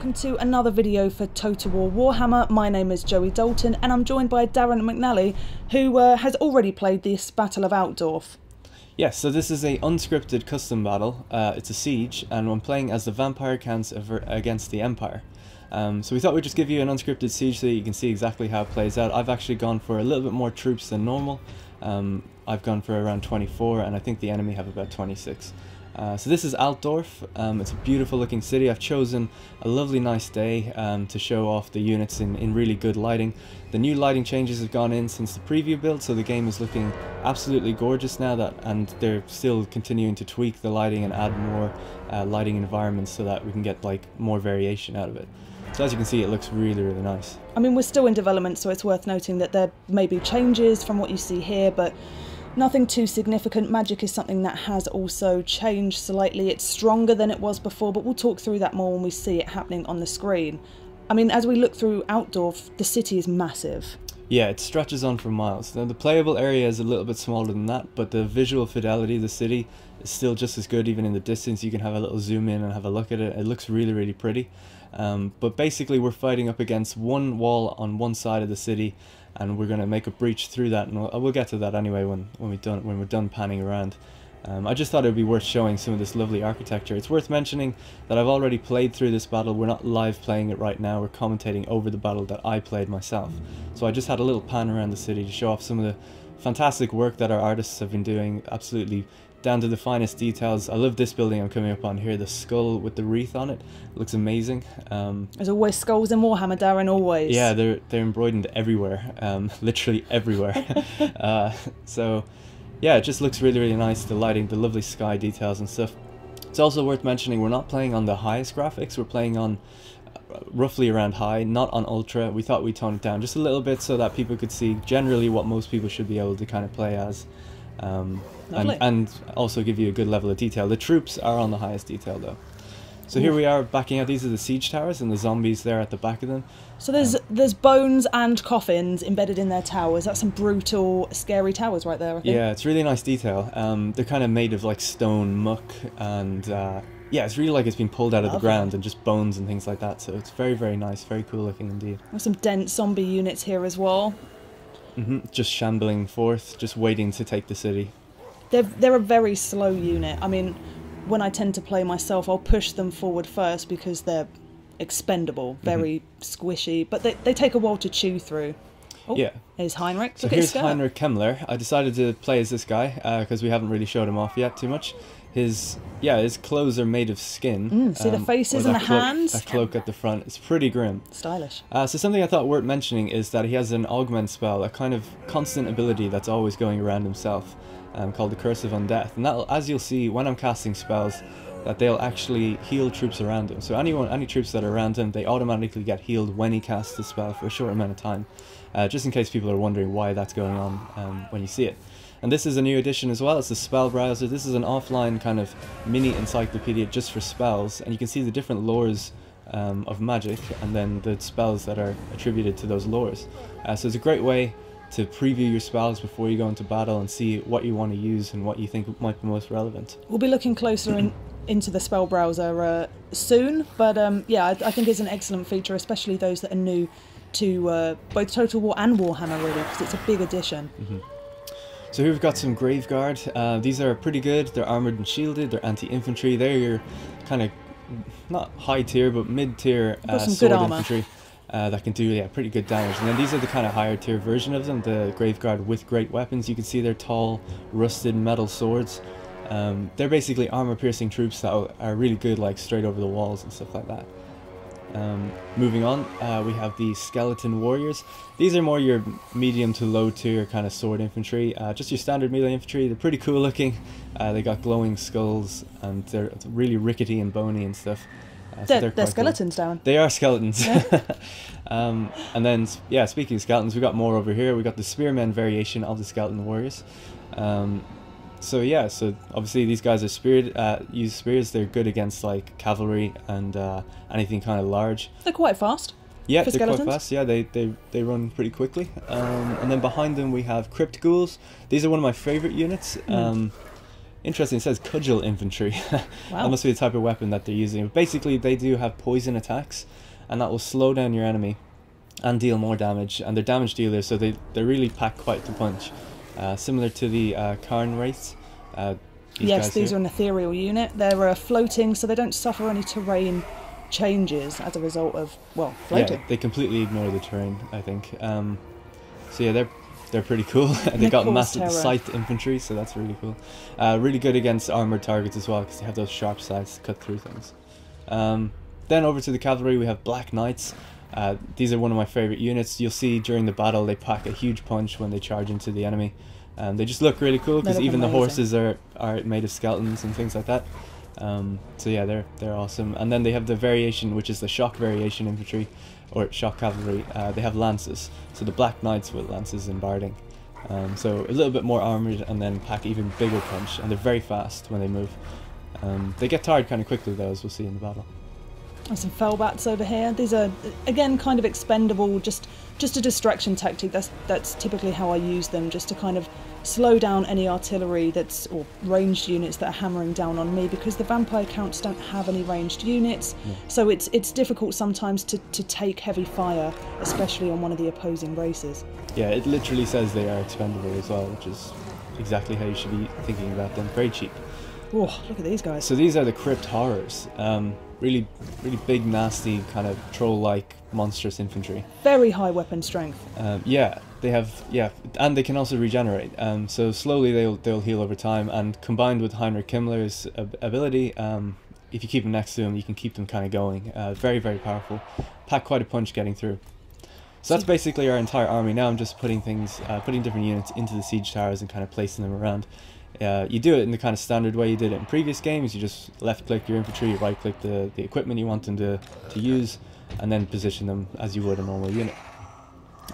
welcome to another video for Total War Warhammer. My name is Joey Dalton and I'm joined by Darren McNally, who has already played this Battle of Altdorf. Yes, so this is a unscripted custom battle. It's a siege, and I'm playing as the Vampire Counts against the Empire. So we thought we'd just give you an unscripted siege so that you can see exactly how it plays out. I've actually gone for a little bit more troops than normal. I've gone for around 24, and I think the enemy have about 26. So this is Altdorf. It's a beautiful looking city. I've chosen a lovely nice day to show off the units in really good lighting. The new lighting changes have gone in since the preview build, so the game is looking absolutely gorgeous now, and they're still continuing to tweak the lighting and add more lighting environments so that we can get like more variation out of it. So as you can see, it looks really, really nice. I mean, we're still in development, so it's worth noting that there may be changes from what you see here, but nothing too significant. Magic is something that has also changed slightly. It's stronger than it was before, but we'll talk through that more when we see it happening on the screen. I mean, as we look through Altdorf, the city is massive. Yeah, it stretches on for miles. Now, the playable area is a little bit smaller than that, but the visual fidelity of the city is still just as good. Even in the distance, you can have a little zoom in and have a look at it. It looks really, really pretty. But basically, we're fighting up against one wall on one side of the city, and we're going to make a breach through that, and we'll get to that anyway when we're done panning around. I just thought it would be worth showing some of this lovely architecture. It's worth mentioning that I've already played through this battle. We're not live playing it right now. We're commentating over the battle that I played myself. So I just had a little pan around the city to show off some of the fantastic work that our artists have been doing, absolutely down to the finest details. I love this building I'm coming up on here, the skull with the wreath on it. It looks amazing. There's always skulls in Warhammer, Darren, always. Yeah, they're embroidered everywhere, literally everywhere. So yeah, it just looks really, really nice, the lighting, the lovely sky details and stuff. It's also worth mentioning we're not playing on the highest graphics, we're playing on roughly around high, not on ultra. We thought we'd tone it down just a little bit so that people could see generally what most people should be able to kind of play as. And also give you a good level of detail. The troops are on the highest detail though. So here we are backing out. These are the siege towers and the zombies there at the back of them. So there's bones and coffins embedded in their towers. That's some brutal, scary towers right there, I think. Yeah, it's really nice detail. They're kind of made of like stone muck, and yeah, it's really like it's been pulled out of the ground and just bones and things like that. So it's very, very nice, very cool looking indeed. There's some dense zombie units here as well. Just shambling forth, just waiting to take the city. They're a very slow unit. I mean, when I tend to play myself, I'll push them forward first because they're expendable, very squishy, but they take a while to chew through. Oh, yeah. Here's Heinrich. So here's Heinrich Kemmler. I decided to play as this guy because we haven't really showed him off yet too much. His clothes are made of skin. See the faces and the hands? That cloak at the front. It's pretty grim. Stylish. So something I thought worth mentioning is that he has an augment spell, a kind of constant ability that's always going around himself, called the Curse of Undeath. And that, as you'll see when I'm casting spells, that they'll actually heal troops around him. So any troops that are around him, they automatically get healed when he casts the spell for a short amount of time. Just in case people are wondering why that's going on when you see it. And this is a new addition as well. It's the spell browser. This is an offline kind of mini encyclopedia just for spells, and you can see the different lores of magic and then the spells that are attributed to those lores. So it's a great way to preview your spells before you go into battle and see what you want to use and what you think might be most relevant. We'll be looking closer into the spell browser soon, but yeah, I think it's an excellent feature, especially those that are new to both Total War and Warhammer, really, because it's a big addition. So here we've got some Graveguard. These are pretty good. They're armoured and shielded. They're anti-infantry. They're your kind of, not high tier, but mid-tier sword infantry that can do pretty good damage. And then these are the kind of higher tier version of them, the Graveguard with great weapons. You can see they're tall, rusted metal swords. They're basically armor-piercing troops that are really good, like straight over the walls and stuff like that. Moving on, we have the Skeleton Warriors. These are more your medium to low tier kind of sword infantry, just your standard melee infantry. They're pretty cool looking. They got glowing skulls and they're really rickety and bony and stuff. So they're skeletons, cool. Darren. They are skeletons. Yeah. And then, yeah, speaking of skeletons, we got more over here. We got the Spearmen variation of the Skeleton Warriors. So yeah, so obviously these guys are use spears. They're good against like cavalry and anything kind of large. They're quite fast. Yeah, they're quite fast. Yeah, they run pretty quickly. And then behind them we have Crypt Ghouls. These are one of my favorite units. interesting, it says cudgel infantry. Wow. That must be the type of weapon that they're using. Basically, they do have poison attacks, and that will slow down your enemy and deal more damage, and they're damage dealers, so they really pack quite the punch. Similar to the Karn wraiths. Yes, these are an ethereal unit. They're floating, so they don't suffer any terrain changes as a result of, well, floating. Yeah, they completely ignore the terrain, I think. So yeah, they're pretty cool. They got massive scythe infantry, so that's really cool. Really good against armored targets as well, because they have those sharp scythes to cut through things. Then over to the cavalry, we have Black Knights. These are one of my favorite units. You'll see during the battle they pack a huge punch when they charge into the enemy. They just look really cool, because even the horses are made of skeletons and things like that. So yeah, they're awesome. And then they have the variation, which is the shock variation infantry, or shock cavalry. They have lances, so the Black Knights with lances and barding. So a little bit more armoured, and then pack even bigger punch, and they're very fast when they move. They get tired kind of quickly though, as we'll see in the battle. There's some fellbats over here. These are, again, kind of expendable, just a distraction tactic. That's typically how I use them, just to kind of slow down any artillery or ranged units that are hammering down on me, because the vampire counts don't have any ranged units. Yeah. So it's difficult sometimes to take heavy fire, especially on one of the opposing races. Yeah, it literally says they are expendable as well, which is exactly how you should be thinking about them. Very cheap. Oh, look at these guys. So these are the Crypt Horrors. Really big, nasty, kind of troll-like, monstrous infantry. Very high weapon strength. Yeah, they have, and they can also regenerate. So slowly they'll heal over time, and combined with Heinrich Himmler's ability, if you keep them next to him, you can keep them kind of going. Very powerful. Pack quite a punch getting through. So that's basically our entire army. Now I'm just putting different units into the siege towers and kind of placing them around. You do it in the kind of standard way you did it in previous games. You just left click your infantry, right click the equipment you want them to use, and then position them as you would a normal unit.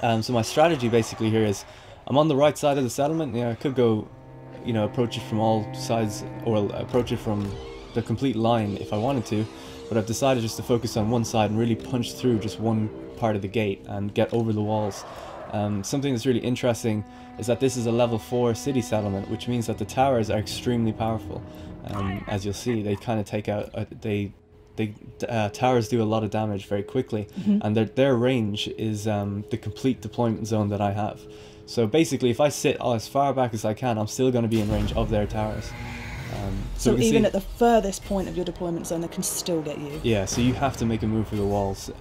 So my strategy basically here is, I'm on the right side of the settlement. I could go, approach it from all sides, or approach it from the complete line if I wanted to, but I've decided just to focus on one side and really punch through just one part of the gate and get over the walls. Something that's really interesting is that this is a level 4 city settlement, which means that the towers are extremely powerful. As you'll see, they kind of take out, towers do a lot of damage very quickly, and their range is the complete deployment zone that I have. So basically, if I sit as far back as I can, I'm still going to be in range of their towers. So even at the furthest point of your deployment zone, they can still get you. Yeah, so you have to make a move for the walls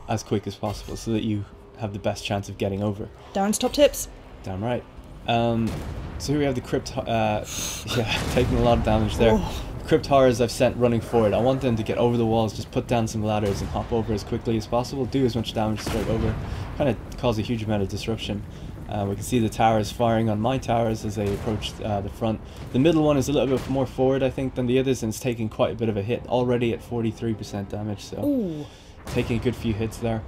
as quick as possible, so that you have the best chance of getting over. Darren's top tips. Damn right. So here we have the Crypt, taking a lot of damage there. Oh. Crypt Horrors I've sent running forward. I want them to get over the walls, just put down some ladders and hop over as quickly as possible, do as much damage straight over, kind of cause a huge amount of disruption. We can see the towers firing on my towers as they approach the front. The middle one is a little bit more forward, I think, than the others, and it's taking quite a bit of a hit, already at 43% damage, so ooh, taking a good few hits there.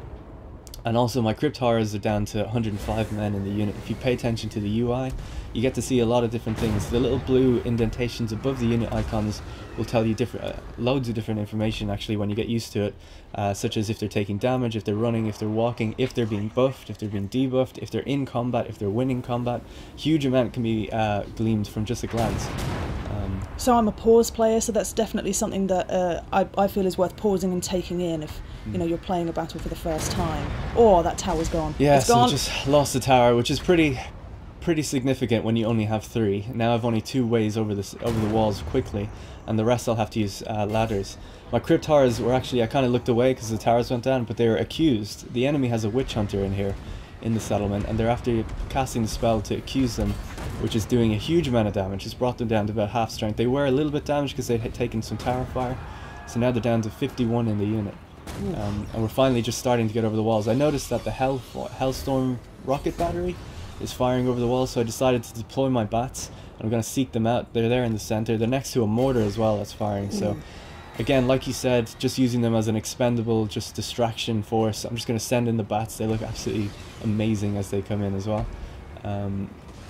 And also my Crypt Horrors are down to 105 men in the unit. If you pay attention to the UI, you get to see a lot of different things. The little blue indentations above the unit icons will tell you loads of different information actually when you get used to it, such as if they're taking damage, if they're running, if they're walking, if they're being buffed, if they're being debuffed, if they're in combat, if they're winning combat. Huge amount can be gleaned from just a glance. So I'm a pause player, so that's definitely something that I feel is worth pausing and taking in if you're playing a battle for the first time. Oh, that tower's gone. Yeah, it's gone. So just lost the tower, which is pretty significant when you only have 3. Now I've only 2 ways over the walls quickly, and the rest I'll have to use ladders. My Crypt Horrors were actually, I kind of looked away because the towers went down, but they were accused. The enemy has a witch hunter in here in the settlement, and they're after casting the spell to accuse them, which is doing a huge amount of damage. It's brought them down to about half strength. They were a little bit damaged because they had taken some tower fire, so now they're down to 51 in the unit. And we're finally just starting to get over the walls. I noticed that the Hellstorm rocket battery is firing over the walls, so I decided to deploy my bats. I'm going to seek them out. They're there in the center. They're next to a mortar as well that's firing. So again, like you said, just using them as an expendable, just distraction force. I'm just going to send in the bats. They look absolutely amazing as they come in as well.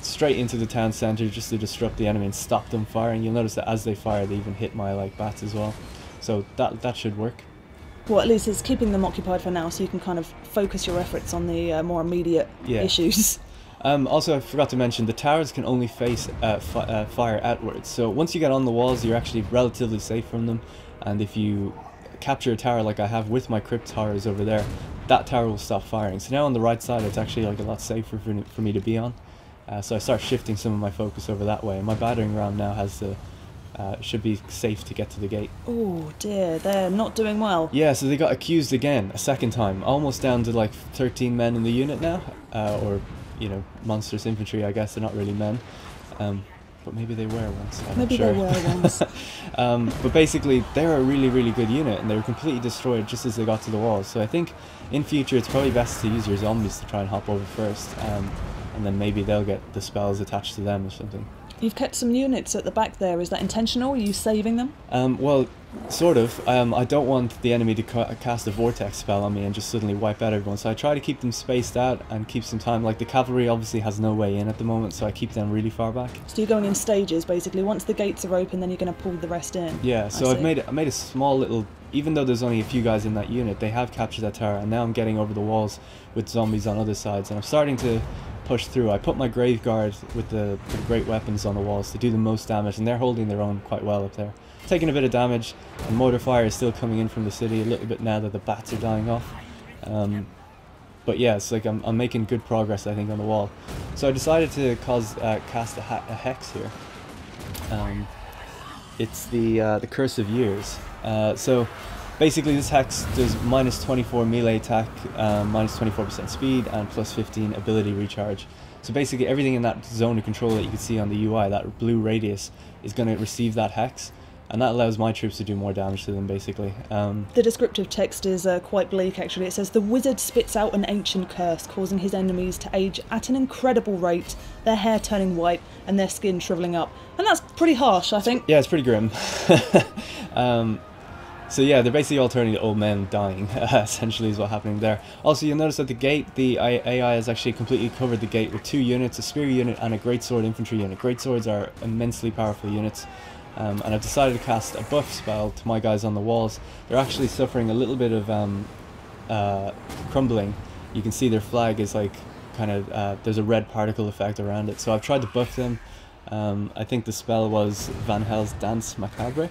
Straight into the town center just to disrupt the enemy and stop them firing. You'll notice that as they fire, they even hit my bats as well. So that should work. Well, at least it's keeping them occupied for now, so you can kind of focus your efforts on the more immediate issues. Also, I forgot to mention, the towers can only face fire outwards. So once you get on the walls, you're actually relatively safe from them. And if you capture a tower like I have with my crypt towers over there, that tower will stop firing. So now on the right side, it's actually like a lot safer for me to be on. So I start shifting some of my focus over that way. And my battering ram now has the should be safe to get to the gate. Oh dear, they're not doing well. Yeah, so they got accused again a second time, almost down to like 13 men in the unit now, or you know, monstrous infantry. I guess they're not really men, but maybe they were once. I'm Maybe not sure. they were once. But basically, they're a really good unit, and they were completely destroyed just as they got to the walls. So I think in future it's probably best to use your zombies to try and hop over first, and then maybe they'll get the spells attached to them or something. You've kept some units at the back there. Is that intentional? Are you saving them? Well, sort of. I don't want the enemy to cast a vortex spell on me and just suddenly wipe out everyone, so I try to keep them spaced out and keep some time. Like the cavalry obviously has no way in at the moment, so I keep them really far back. So you're going in stages, basically. Once the gates are open, then you're going to pull the rest in. Yeah, so I made a small little, even though there's only a few guys in that unit, they have captured that tower, and now I'm getting over the walls with zombies on other sides, and I'm starting to push through. I put my grave guard with the great weapons on the walls to do the most damage, and they're holding their own quite well up there. Taking a bit of damage, and mortar fire is still coming in from the city a little bit now that the bats are dying off. But yeah, it's like I'm making good progress, I think, on the wall. So I decided to cast a hex here. It's the Curse of Years. So basically this hex does minus 24 melee attack, minus 24% speed, and plus 15 ability recharge. So basically everything in that zone of control that you can see on the UI, that blue radius, is going to receive that hex. And that allows my troops to do more damage to them, basically. The descriptive text is quite bleak, actually. It says, the wizard spits out an ancient curse, causing his enemies to age at an incredible rate, their hair turning white and their skin shrivelling up. And that's pretty harsh, I think. Yeah, it's pretty grim. So yeah, they're basically all turning to old men dying, essentially is what's happening there. Also, you'll notice at the gate, the AI has actually completely covered the gate with 2 units, a spear unit and a greatsword infantry unit. Greatswords are immensely powerful units. And I've decided to cast a buff spell to my guys on the walls. They're actually suffering a little bit of crumbling. You can see their flag is like kind of, there's a red particle effect around it. So I've tried to buff them. I think the spell was Van Hel's Dance Macabre.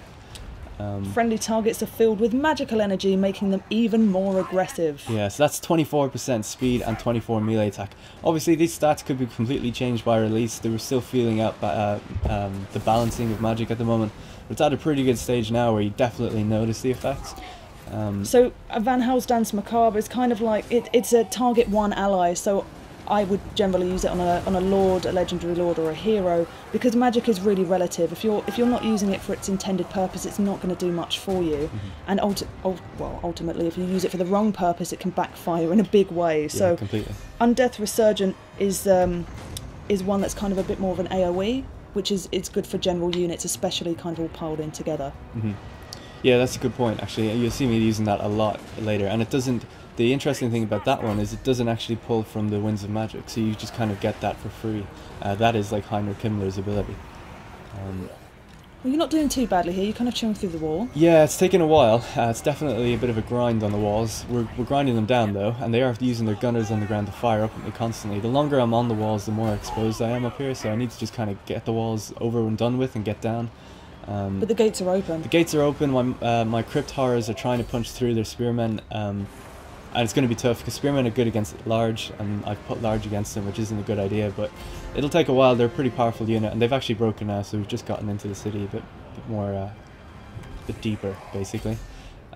Friendly targets are filled with magical energy, making them even more aggressive. Yeah, so that's 24% speed and 24 melee attack. Obviously, these stats could be completely changed by release. They were still feeling out the balancing of magic at the moment. But it's at a pretty good stage now where you definitely notice the effects. So Van Hel's Dance Macabre is kind of like, it's a target 1 ally, so I would generally use it on a lord, a legendary lord, or a hero, because magic is really relative. If you're not using it for its intended purpose, it's not going to do much for you. And ultimately, if you use it for the wrong purpose, it can backfire in a big way. So completely. Undeath Resurgent is one that's kind of a bit more of an AoE, which it's good for general units, especially kind of all piled in together. Yeah, that's a good point, actually. You'll see me using that a lot later, and it doesn't. The interesting thing about that one is it doesn't actually pull from the Winds of Magic, so you just kind of get that for free. That is like Heinrich Himmler's ability. Well, you're not doing too badly here. You're kind of chewing through the wall. Yeah, it's taken a while. It's definitely a bit of a grind on the walls. We're grinding them down though, and they are using their gunners on the ground to fire up at me constantly. The longer I'm on the walls, the more exposed I am up here, so I need to just kind of get the walls over and done with and get down. But the gates are open. The gates are open. My crypt horrors are trying to punch through their spearmen. And it's going to be tough because spearmen are good against large, and I've put large against them, which isn't a good idea, but it'll take a while. They're a pretty powerful unit, and they've actually broken now, so we've just gotten into the city a bit more, a bit deeper, basically.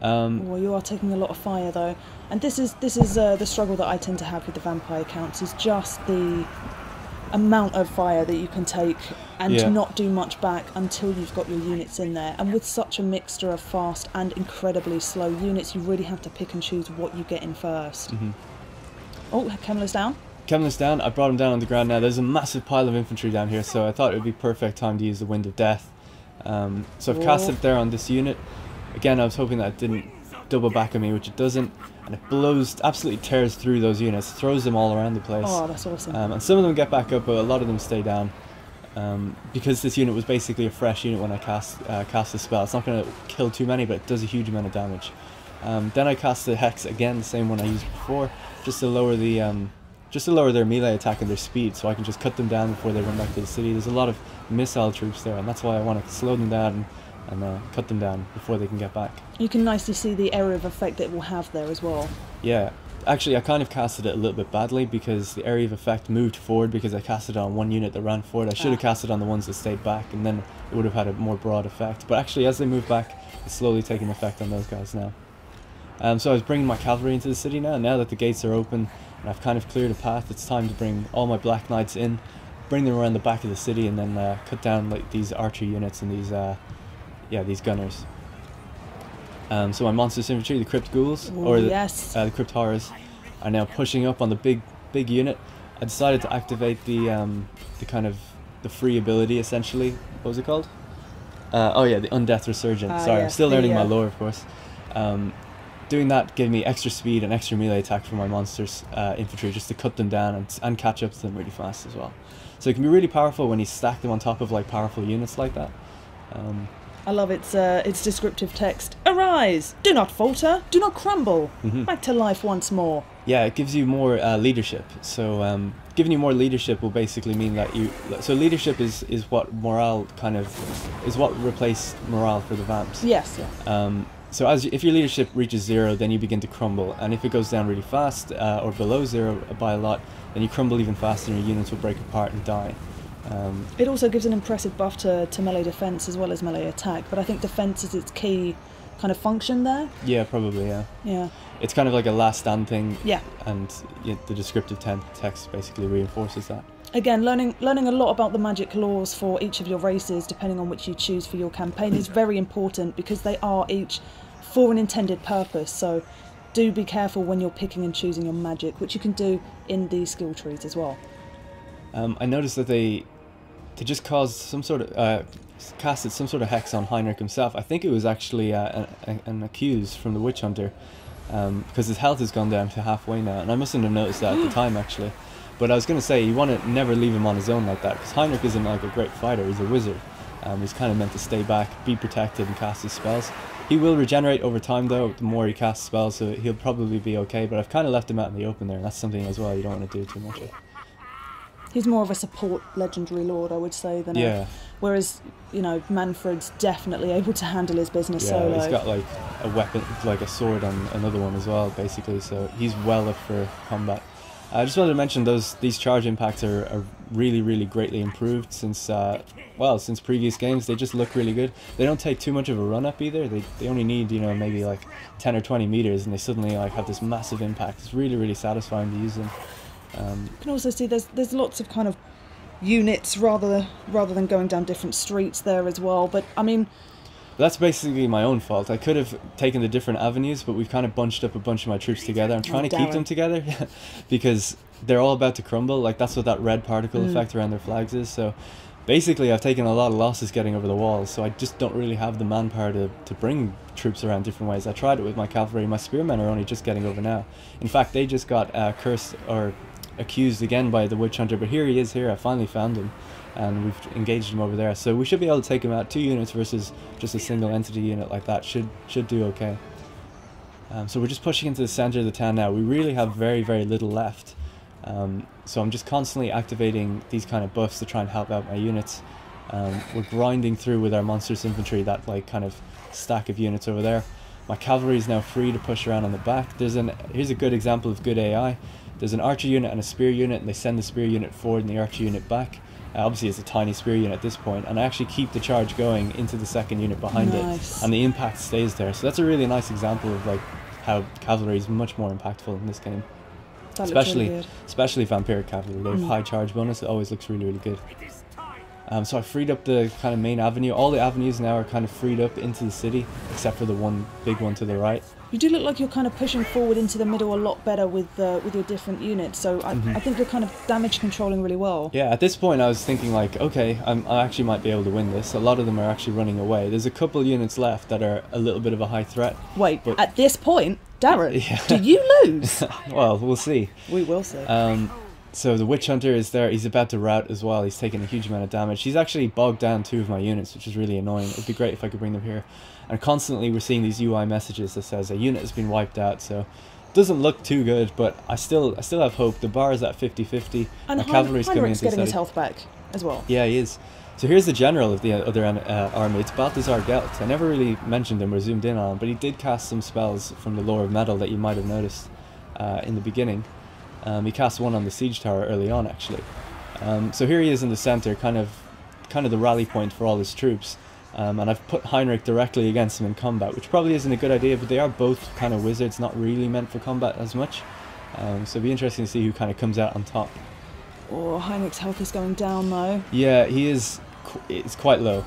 Well, you are taking a lot of fire though, and this is the struggle that I tend to have with the vampire accounts, is just the amount of fire that you can take and not do much back until you've got your units in there. And with such a mixture of fast and incredibly slow units, you really have to pick and choose what you get in first. Oh, Kemmler's down. Kemmler's down. I brought him down on the ground now. There's a massive pile of infantry down here, so I thought it would be perfect time to use the Wind of Death. So I've cast it there on this unit. Again, I was hoping that it didn't double back on me, which it doesn't, and it blows, absolutely tears through those units, throws them all around the place. Oh, that's awesome. And some of them get back up, but a lot of them stay down. Because this unit was basically a fresh unit when I cast the spell. It's not going to kill too many, but it does a huge amount of damage. Then I cast the Hex again, the same one I used before, just to lower the just to lower their melee attack and their speed, so I can just cut them down before they run back to the city. There's a lot of missile troops there, and that's why I want to slow them down and cut them down before they can get back. You can nicely see the area of effect that it will have there as well. Yeah. Actually, I kind of casted it a little bit badly because the area of effect moved forward because I casted it on one unit that ran forward. I should have casted on the ones that stayed back, and then it would have had a more broad effect. But actually, as they move back, it's slowly taking effect on those guys now. So I was bringing my cavalry into the city now. Now that the gates are open and I've kind of cleared a path, it's time to bring all my Black Knights in, bring them around the back of the city, and then cut down like these archer units and these gunners. So my monsters infantry, the crypt ghouls, or the crypt horrors, are now pushing up on the big unit. I decided to activate the free ability, essentially. What was it called? The Undeath Resurgent. Sorry, I'm still learning my lore, of course. Doing that gave me extra speed and extra melee attack for my monsters infantry, just to cut them down and catch up to them really fast as well. So it can be really powerful when you stack them on top of like powerful units like that. I love its descriptive text. Arise! Do not falter! Do not crumble! Back to life once more. Yeah, it gives you more leadership. So giving you more leadership will basically mean that so leadership is what morale is what replaced morale for the vamps. Yes. Yeah. So if your leadership reaches 0, then you begin to crumble, and if it goes down really fast or below 0 by a lot, then you crumble even faster and your units will break apart and die. It also gives an impressive buff to melee defense as well as melee attack, but I think defense is its key kind of function there. Yeah, probably, yeah. Yeah. It's kind of like a last stand thing. Yeah. And the descriptive text basically reinforces that. Again, learning a lot about the magic laws for each of your races, depending on which you choose for your campaign, is very important because they are each for an intended purpose. So do be careful when you're picking and choosing your magic, which you can do in these skill trees as well. I noticed that they just caused some sort of casted some sort of hex on Heinrich himself. I think it was actually an accused from the Witch Hunter, because his health has gone down to halfway now, and I mustn't have noticed that at the time actually. But I was going to say, you want to never leave him on his own like that, because Heinrich isn't like a great fighter, he's a wizard. He's kind of meant to stay back, be protected, and cast his spells. He will regenerate over time though, the more he casts spells, so he'll probably be okay, but I've kind of left him out in the open there, and that's something as well you don't want to do too much of. He's more of a support legendary lord, I would say, than whereas, Manfred's definitely able to handle his business solo. Yeah, he's got like a weapon, like a sword on another one as well, basically, so he's well up for combat. I just wanted to mention these charge impacts are really, really greatly improved since previous games. They just look really good. They don't take too much of a run up either. They only need, maybe like 10 or 20 meters, and they suddenly like have this massive impact. It's really, really satisfying to use them. You can also see there's lots of kind of units rather than going down different streets there as well. But I mean, that's basically my own fault. I could have taken the different avenues, but we've kind of bunched up a bunch of my troops together. I'm trying to keep them together because they're all about to crumble. Like that's what that red particle effect around their flags is. So basically I've taken a lot of losses getting over the walls, so I just don't really have the manpower to bring troops around different ways. I tried it with my cavalry. My spearmen are only just getting over now. In fact, they just got cursed or accused again by the Witch Hunter, but here he is here. I finally found him, and we've engaged him over there. So we should be able to take him out. 2 units versus just a single entity unit like that should do okay. So we're just pushing into the center of the town now. We really have very, very little left. So I'm just constantly activating these kind of buffs to try and help out my units. We're grinding through with our monstrous infantry, that like kind of stack of units over there. My cavalry is now free to push around on the back. Here's a good example of good AI. There's an archer unit and a spear unit, and they send the spear unit forward and the archer unit back. Obviously it's a tiny spear unit at this point, and I actually keep the charge going into the second unit behind it, and the impact stays there. So that's a really nice example of like how cavalry is much more impactful in this game. Especially vampiric cavalry. They have high charge bonus. It always looks really, really good. So I freed up the kind of main avenue. All the avenues now are kind of freed up into the city, except for the one big one to the right. You do look like you're kind of pushing forward into the middle a lot better with your different units. So I think you're kind of damage controlling really well. Yeah, at this point I was thinking like, okay, I actually might be able to win this. A lot of them are actually running away. There's a couple units left that are a little bit of a high threat. Wait, but at this point, Darren, do you lose? Well, we'll see. We will see. So the Witch Hunter is there. He's about to rout as well. He's taking a huge amount of damage. He's actually bogged down 2 of my units, which is really annoying. It would be great if I could bring them here. And constantly we're seeing these UI messages that says a unit has been wiped out. So doesn't look too good, but I still have hope. The bar is at 50-50. And cavalry's coming Heinrich's into getting his study. health back as well. Yeah, he is. So here's the general of the other army. It's Balthazar Gelt. I never really mentioned him or zoomed in on him, but he did cast some spells from the Lore of Metal that you might have noticed in the beginning. He cast one on the siege tower early on, actually. So here he is in the center, kind of the rally point for all his troops. And I've put Heinrich directly against him in combat, which probably isn't a good idea, but they are both kind of wizards, not really meant for combat as much. So it'll be interesting to see who kind of comes out on top. Oh, Heinrich's health is going down though. Yeah, he is. It's quite low.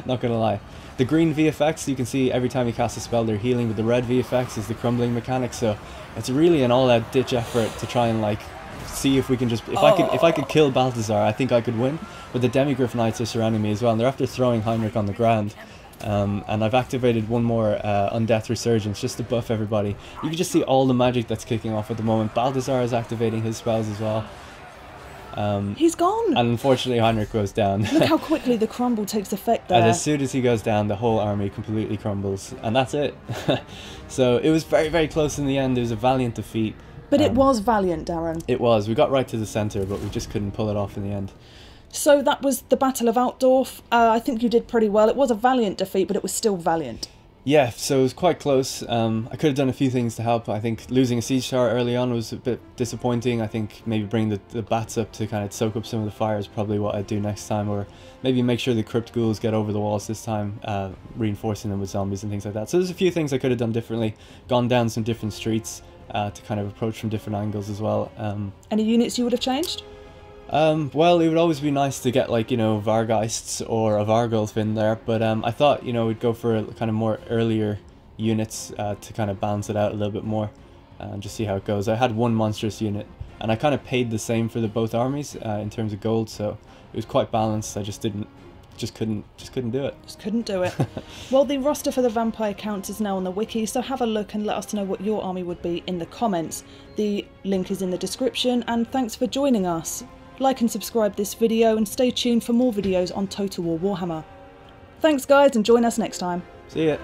Not gonna lie. The green VFX, you can see every time you cast a spell they're healing, but the red VFX is the crumbling mechanic. So it's really an all-out ditch effort to try and like see if we can just if I could kill Balthazar, I think I could win. But the Demigryph Knights are surrounding me as well, and they're after throwing Heinrich on the ground. And I've activated one more Undeath Resurgence just to buff everybody. You can just see all the magic that's kicking off at the moment. Balthazar is activating his spells as well. He's gone! And unfortunately Heinrich goes down. Look how quickly the crumble takes effect there. And as soon as he goes down, the whole army completely crumbles. And that's it. So it was very, very close in the end. It was a valiant defeat. But it was valiant, Darren. It was. We got right to the centre, but we just couldn't pull it off in the end. So that was the Battle of Altdorf. I think you did pretty well. It was a valiant defeat, but it was still valiant. Yeah, so it was quite close. I could have done a few things to help. I think losing a siege tower early on was a bit disappointing. I think maybe bring the bats up to kind of soak up some of the fire is probably what I'd do next time, or maybe make sure the crypt ghouls get over the walls this time, reinforcing them with zombies and things like that. So there's a few things I could have done differently, gone down some different streets to kind of approach from different angles as well. Any units you would have changed? Well, it would always be nice to get, like, you know, Vargeists or a Vargulf in there, but I thought, you know, we'd go for kind of more earlier units to kind of balance it out a little bit more and just see how it goes. I had one monstrous unit, and I kind of paid the same for both armies in terms of gold, so it was quite balanced. I just couldn't do it. Just couldn't do it. Well, the roster for the vampire count is now on the wiki, so have a look and let us know what your army would be in the comments. The link is in the description, and thanks for joining us. Like and subscribe this video and stay tuned for more videos on Total War Warhammer. Thanks guys, and join us next time. See ya.